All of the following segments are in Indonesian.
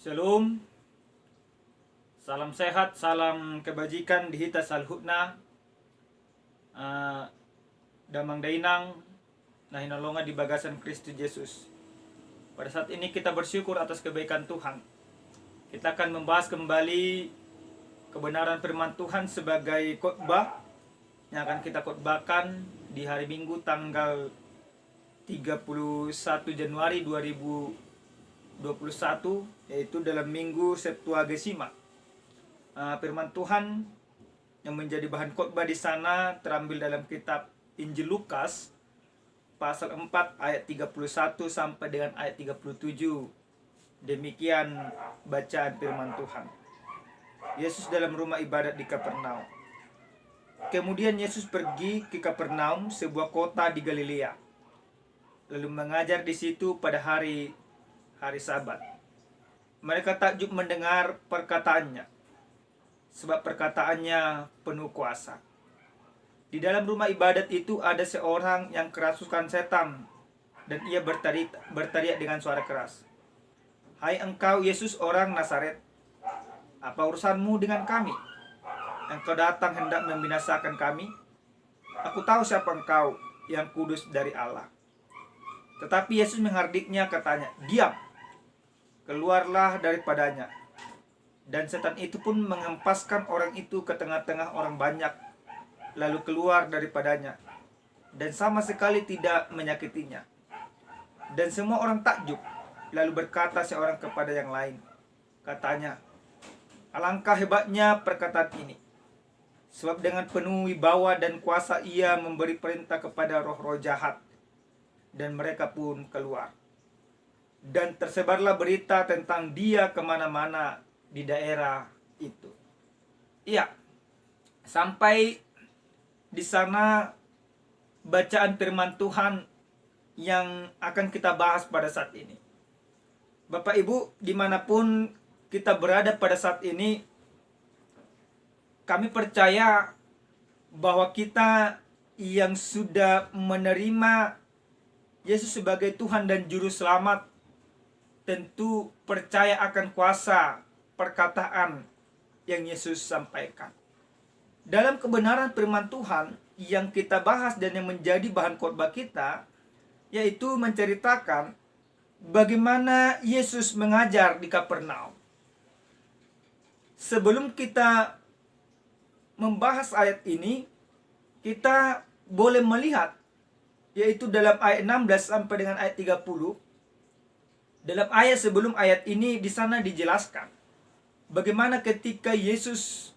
Shalom, salam sehat, salam kebajikan di hita salhutna, damang dainang, nah hinolongan di bagasan Kristus Yesus. Pada saat ini kita bersyukur atas kebaikan Tuhan. Kita akan membahas kembali kebenaran firman Tuhan sebagai khotbah yang akan kita khotbahkan di hari Minggu tanggal 31 Januari 2021, yaitu dalam Minggu Septuagesima. Firman Tuhan yang menjadi bahan khotbah di sana terambil dalam kitab Injil Lukas pasal 4 ayat 31 sampai dengan ayat 37. Demikian bacaan firman Tuhan. Yesus dalam rumah ibadat di Kapernaum. Kemudian Yesus pergi ke Kapernaum, sebuah kota di Galilea, lalu mengajar di situ pada hari Sabat. Mereka takjub mendengar perkataannya, sebab perkataannya penuh kuasa. Di dalam rumah ibadat itu ada seorang yang kerasukan setan, dan ia berteriak dengan suara keras, "Hai engkau Yesus orang Nazaret, apa urusanmu dengan kami? Engkau datang hendak membinasakan kami? Aku tahu siapa engkau, yang kudus dari Allah." Tetapi Yesus menghardiknya, katanya, "Diam, keluarlah daripadanya." Dan setan itu pun mengempaskan orang itu ke tengah-tengah orang banyak, lalu keluar daripadanya, dan sama sekali tidak menyakitinya. Dan semua orang takjub, lalu berkata seorang kepada yang lain, katanya, "Alangkah hebatnya perkataan ini, sebab dengan penuh wibawa dan kuasa ia memberi perintah kepada roh-roh jahat, dan mereka pun keluar." Dan tersebarlah berita tentang dia kemana-mana di daerah itu. Iya, sampai di sana bacaan firman Tuhan yang akan kita bahas pada saat ini. Bapak Ibu, dimanapun kita berada pada saat ini, kami percaya bahwa kita yang sudah menerima Yesus sebagai Tuhan dan Juru Selamat tentu percaya akan kuasa perkataan yang Yesus sampaikan. Dalam kebenaran firman Tuhan yang kita bahas dan yang menjadi bahan khotbah kita, yaitu menceritakan bagaimana Yesus mengajar di Kapernaum. Sebelum kita membahas ayat ini, kita boleh melihat, yaitu dalam ayat 16 sampai dengan ayat 30. Dalam ayat sebelum ayat ini, di sana dijelaskan bagaimana ketika Yesus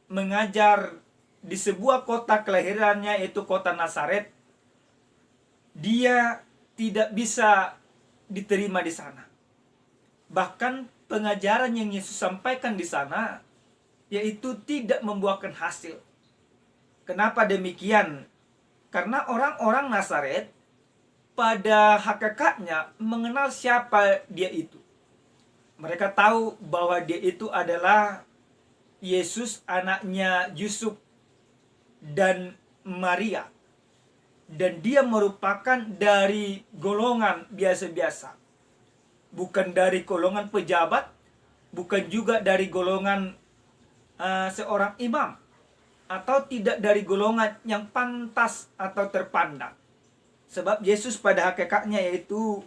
mengajar di sebuah kota kelahirannya, yaitu kota Nazaret, dia tidak bisa diterima di sana. Bahkan pengajaran yang Yesus sampaikan di sana, yaitu tidak membuahkan hasil. Kenapa demikian? Karena orang-orang Nazaret pada hakikatnya mengenal siapa dia itu. Mereka tahu bahwa dia itu adalah Yesus, anaknya Yusuf dan Maria. Dan dia merupakan dari golongan biasa-biasa. Bukan dari golongan pejabat, bukan juga dari golongan seorang imam, atau tidak dari golongan yang pantas atau terpandang. Sebab Yesus pada hakikatnya yaitu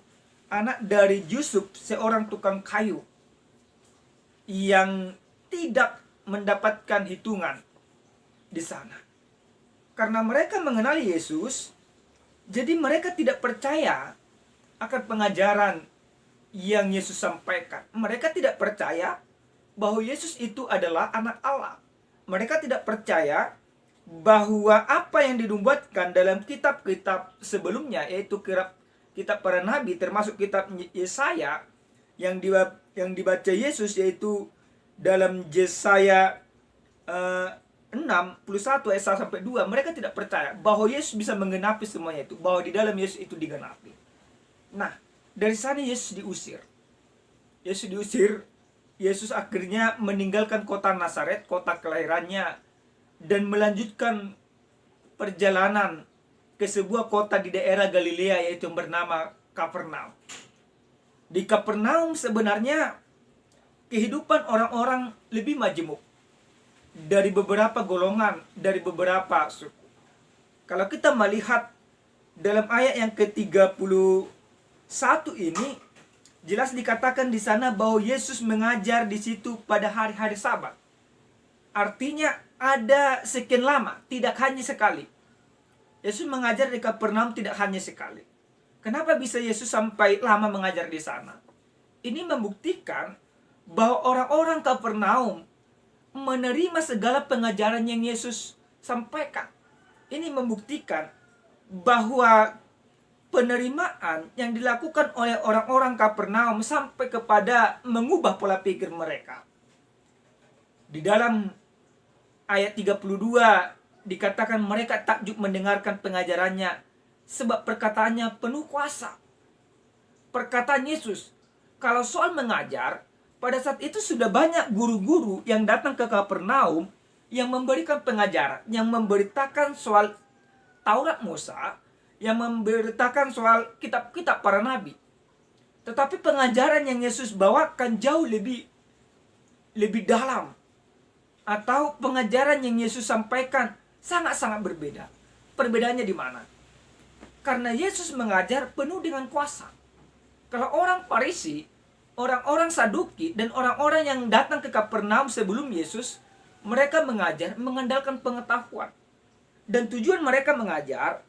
anak dari Yusuf, seorang tukang kayu yang tidak mendapatkan hitungan di sana. Karena mereka mengenali Yesus, jadi mereka tidak percaya akan pengajaran yang Yesus sampaikan. Mereka tidak percaya bahwa Yesus itu adalah anak Allah. Mereka tidak percaya bahwa apa yang dinubuatkan dalam kitab-kitab sebelumnya, yaitu kitab para nabi, termasuk kitab Yesaya yang dibaca Yesus, yaitu dalam Yesaya 61 ayat 1 sampai 2. Mereka tidak percaya bahwa Yesus bisa menggenapi semuanya itu, bahwa di dalam Yesus itu digenapi. Nah, dari sana Yesus diusir. Yesus akhirnya meninggalkan kota Nazaret, kota kelahirannya, dan melanjutkan perjalanan ke sebuah kota di daerah Galilea, yaitu yang bernama Kapernaum. Di Kapernaum sebenarnya kehidupan orang-orang lebih majemuk dari beberapa golongan, dari beberapa suku. Kalau kita melihat dalam ayat yang ke-31 ini, jelas dikatakan di sana bahwa Yesus mengajar di situ pada hari-hari Sabat. Artinya ada sekian lama, tidak hanya sekali. Yesus mengajar di Kapernaum tidak hanya sekali. Kenapa bisa Yesus sampai lama mengajar di sana? Ini membuktikan bahwa orang-orang Kapernaum menerima segala pengajaran yang Yesus sampaikan. Ini membuktikan bahwa penerimaan yang dilakukan oleh orang-orang Kapernaum sampai kepada mengubah pola pikir mereka. Di dalam ayat 32 dikatakan mereka takjub mendengarkan pengajarannya sebab perkataannya penuh kuasa. Perkataan Yesus, kalau soal mengajar, pada saat itu sudah banyak guru-guru yang datang ke Kapernaum yang memberikan pengajaran, yang memberitakan soal Taurat Musa, yang memberitakan soal kitab-kitab para nabi. Tetapi pengajaran yang Yesus bawakan jauh lebih dalam. Atau pengajaran yang Yesus sampaikan sangat-sangat berbeda. Perbedaannya di mana? Karena Yesus mengajar penuh dengan kuasa. Kalau orang Farisi, orang-orang Saduki, dan orang-orang yang datang ke Kapernaum sebelum Yesus, mereka mengajar mengandalkan pengetahuan. Dan tujuan mereka mengajar,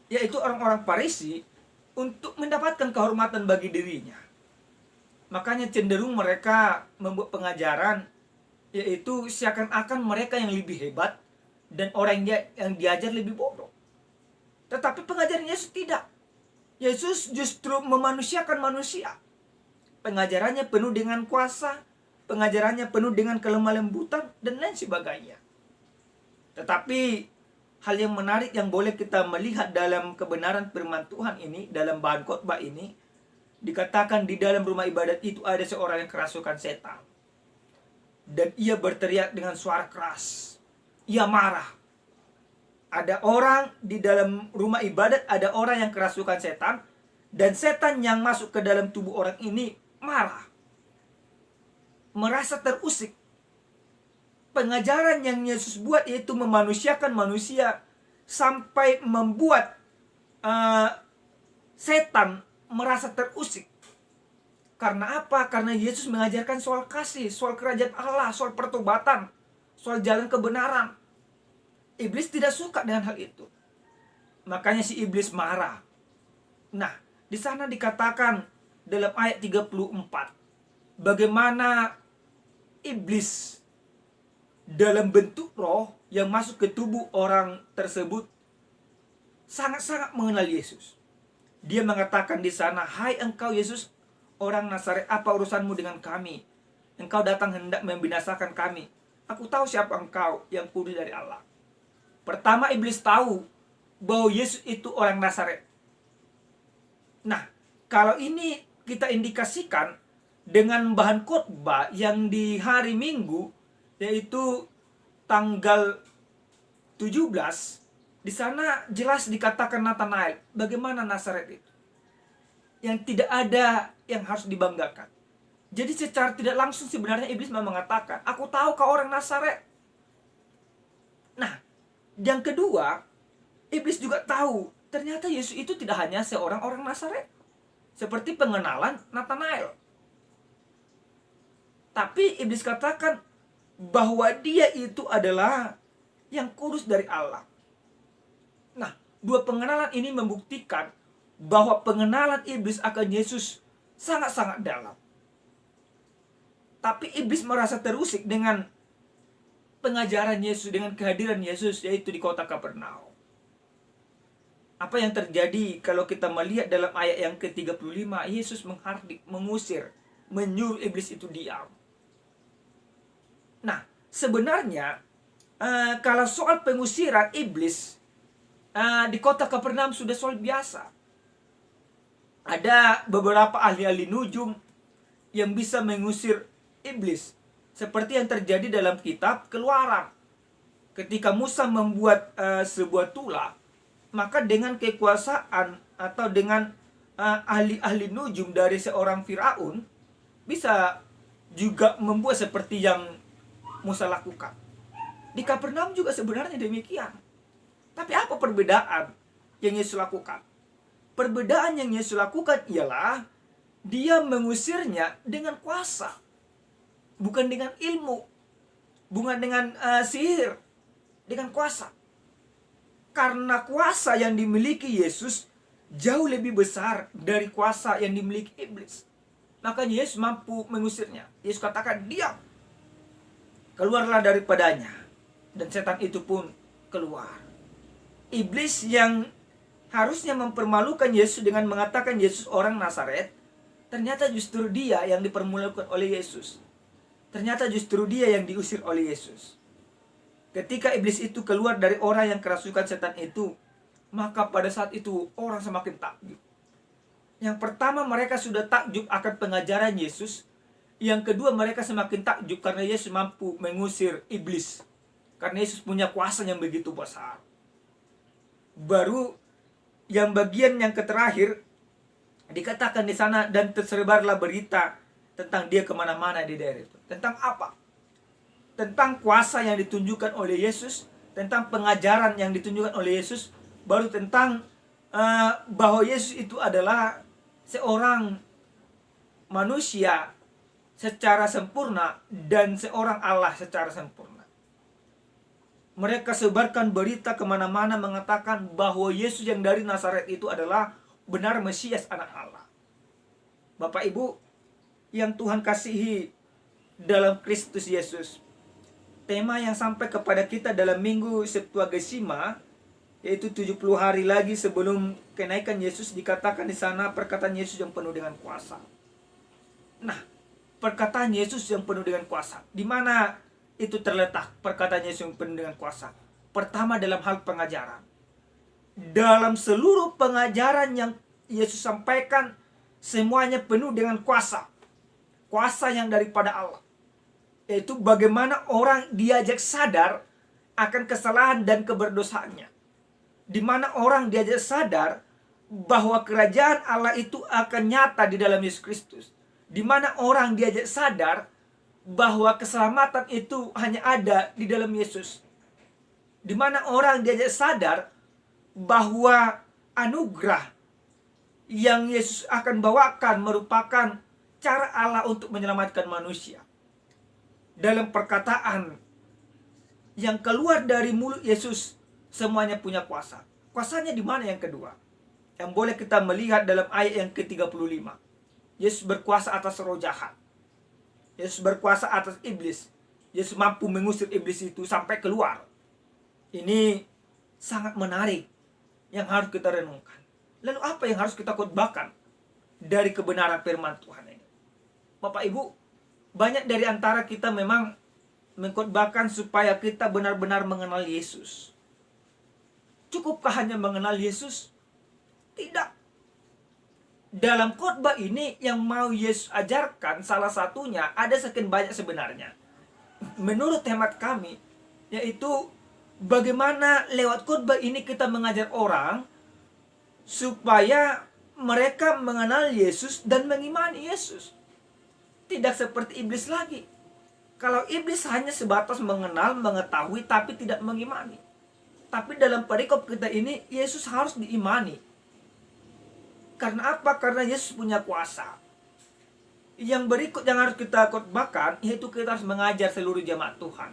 yaitu orang-orang Farisi, untuk mendapatkan kehormatan bagi dirinya. Makanya cenderung mereka membuat pengajaran, yaitu seakan-akan mereka yang lebih hebat, dan orang yang diajar lebih bodoh. Tetapi pengajaran Yesus tidak. Yesus justru memanusiakan manusia. Pengajarannya penuh dengan kuasa, pengajarannya penuh dengan kelemah lembutan, dan lain sebagainya. Tetapi hal yang menarik yang boleh kita melihat dalam kebenaran firman Tuhan ini, dalam bahan khotbah ini, dikatakan di dalam rumah ibadat itu ada seorang yang kerasukan setan. Dan ia berteriak dengan suara keras. Ia marah. Ada orang di dalam rumah ibadat, ada orang yang kerasukan setan, dan setan yang masuk ke dalam tubuh orang ini marah, merasa terusik. Pengajaran yang Yesus buat yaitu memanusiakan manusia sampai membuat setan merasa terusik. Karena apa? Karena Yesus mengajarkan soal kasih, soal kerajaan Allah, soal pertobatan, soal jalan kebenaran. Iblis tidak suka dengan hal itu. Makanya si iblis marah. Nah, di sana dikatakan dalam ayat 34, bagaimana iblis dalam bentuk roh yang masuk ke tubuh orang tersebut sangat-sangat mengenal Yesus. Dia mengatakan di sana, "Hai engkau Yesus, orang Nazaret, apa urusanmu dengan kami? Engkau datang hendak membinasakan kami. Aku tahu siapa engkau, yang kudus dari Allah." Pertama, iblis tahu bahwa Yesus itu orang Nazaret. Nah, kalau ini kita indikasikan dengan bahan khotbah yang di hari Minggu, yaitu tanggal 17, di sana jelas dikatakan Nathanael, bagaimana Nazaret itu, yang tidak ada yang harus dibanggakan. Jadi secara tidak langsung sebenarnya iblis memang mengatakan, aku tahu kau orang Nazaret. Nah, yang kedua, iblis juga tahu ternyata Yesus itu tidak hanya seorang orang Nazaret, seperti pengenalan Nathanael. Tapi iblis katakan bahwa dia itu adalah yang kudus dari Allah. Nah, dua pengenalan ini membuktikan bahwa pengenalan iblis akan Yesus sangat-sangat dalam. Tapi iblis merasa terusik dengan pengajaran Yesus, dengan kehadiran Yesus, yaitu di kota Kapernaum. Apa yang terjadi kalau kita melihat dalam ayat yang ke-35, Yesus menghardik, mengusir, menyuruh iblis itu diam. Nah, sebenarnya kalau soal pengusiran iblis di kota Kapernaum sudah soal biasa. Ada beberapa ahli-ahli nujum yang bisa mengusir iblis, seperti yang terjadi dalam kitab Keluaran. Ketika Musa membuat sebuah tulah, maka dengan kekuasaan atau dengan ahli-ahli nujum dari seorang Firaun bisa juga membuat seperti yang Musa lakukan. Di Kapernaum juga sebenarnya demikian. Tapi apa perbedaan yang Yesus lakukan? Perbedaan yang Yesus lakukan ialah dia mengusirnya dengan kuasa, bukan dengan ilmu, bukan dengan sihir, dengan kuasa. Karena kuasa yang dimiliki Yesus jauh lebih besar dari kuasa yang dimiliki iblis. Makanya Yesus mampu mengusirnya. Yesus katakan, diam, keluarlah daripadanya. Dan setan itu pun keluar. Iblis yang harusnya mempermalukan Yesus dengan mengatakan Yesus orang Nazaret, ternyata justru dia yang dipermalukan oleh Yesus. Ternyata justru dia yang diusir oleh Yesus. Ketika iblis itu keluar dari orang yang kerasukan setan itu, maka pada saat itu orang semakin takjub. Yang pertama, mereka sudah takjub akan pengajaran Yesus. Yang kedua, mereka semakin takjub karena Yesus mampu mengusir iblis. Karena Yesus punya kuasa yang begitu besar. Baru yang bagian yang terakhir dikatakan di sana, dan tersebarlah berita tentang dia kemana-mana di daerah itu. Tentang apa? Tentang kuasa yang ditunjukkan oleh Yesus, tentang pengajaran yang ditunjukkan oleh Yesus, baru tentang bahwa Yesus itu adalah seorang manusia secara sempurna dan seorang Allah secara sempurna. Mereka sebarkan berita kemana-mana mengatakan bahwa Yesus yang dari Nazaret itu adalah benar Mesias, anak Allah. Bapak Ibu yang Tuhan kasihi dalam Kristus Yesus, tema yang sampai kepada kita dalam minggu Septuagesima, yaitu 70 hari lagi sebelum kenaikan Yesus, dikatakan di sana perkataan Yesus yang penuh dengan kuasa. Nah, perkataan Yesus yang penuh dengan kuasa, di mana itu terletak perkataan Yesus yang penuh dengan kuasa? Pertama, dalam hal pengajaran. Dalam seluruh pengajaran yang Yesus sampaikan, semuanya penuh dengan kuasa. Kuasa yang daripada Allah. Yaitu bagaimana orang diajak sadar akan kesalahan dan keberdosaannya. Di mana orang diajak sadar bahwa kerajaan Allah itu akan nyata di dalam Yesus Kristus. Di mana orang diajak sadar bahwa keselamatan itu hanya ada di dalam Yesus. Di mana orang diajak sadar bahwa anugerah yang Yesus akan bawakan merupakan cara Allah untuk menyelamatkan manusia. Dalam perkataan yang keluar dari mulut Yesus, semuanya punya kuasa. Kuasanya di mana yang kedua? Yang boleh kita melihat dalam ayat yang ke-35. Yesus berkuasa atas roh jahat. Yesus berkuasa atas iblis. Yesus mampu mengusir iblis itu sampai keluar. Ini sangat menarik yang harus kita renungkan. Lalu apa yang harus kita khotbahkan dari kebenaran firman Tuhan ini? Bapak Ibu, banyak dari antara kita memang mengkhotbahkan supaya kita benar-benar mengenal Yesus. Cukupkah hanya mengenal Yesus? Tidak. Dalam khotbah ini yang mau Yesus ajarkan, salah satunya ada sekian banyak sebenarnya. Menurut hemat kami, yaitu bagaimana lewat khotbah ini kita mengajar orang supaya mereka mengenal Yesus dan mengimani Yesus. Tidak seperti iblis lagi. Kalau iblis hanya sebatas mengenal, mengetahui, tapi tidak mengimani. Tapi dalam perikop kita ini, Yesus harus diimani. Karena apa? Karena Yesus punya kuasa. Yang berikut yang harus kita khotbahkan, yaitu kita harus mengajar seluruh jemaat Tuhan.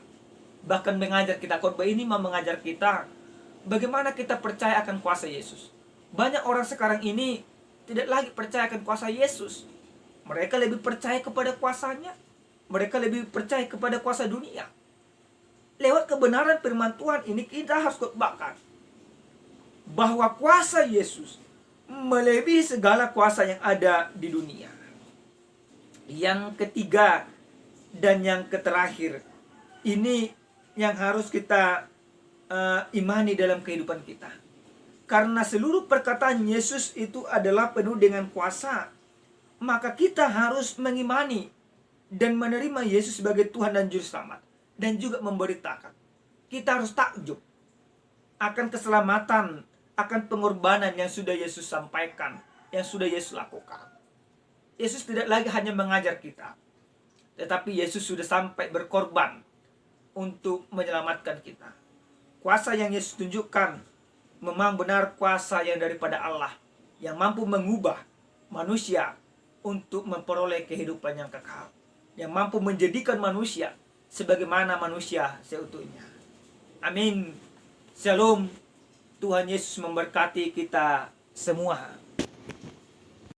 Bahkan mengajar kita, khotbah ini mau mengajar kita bagaimana kita percaya akan kuasa Yesus. Banyak orang sekarang ini tidak lagi percaya akan kuasa Yesus. Mereka lebih percaya kepada kuasanya. Mereka lebih percaya kepada kuasa dunia. Lewat kebenaran firman Tuhan ini kita harus khotbahkan bahwa kuasa Yesus melebihi segala kuasa yang ada di dunia. Yang ketiga dan yang terakhir, ini yang harus kita imani dalam kehidupan kita. Karena seluruh perkataan Yesus itu adalah penuh dengan kuasa, maka kita harus mengimani dan menerima Yesus sebagai Tuhan dan Juru Selamat. Dan juga memberitakan. Kita harus takjub akan keselamatan, akan pengorbanan yang sudah Yesus sampaikan, yang sudah Yesus lakukan. Yesus tidak lagi hanya mengajar kita, tetapi Yesus sudah sampai berkorban untuk menyelamatkan kita. Kuasa yang Yesus tunjukkan memang benar kuasa yang daripada Allah, yang mampu mengubah manusia untuk memperoleh kehidupan yang kekal, yang mampu menjadikan manusia sebagaimana manusia seutuhnya. Amin. Shalom. Tuhan Yesus memberkati kita semua.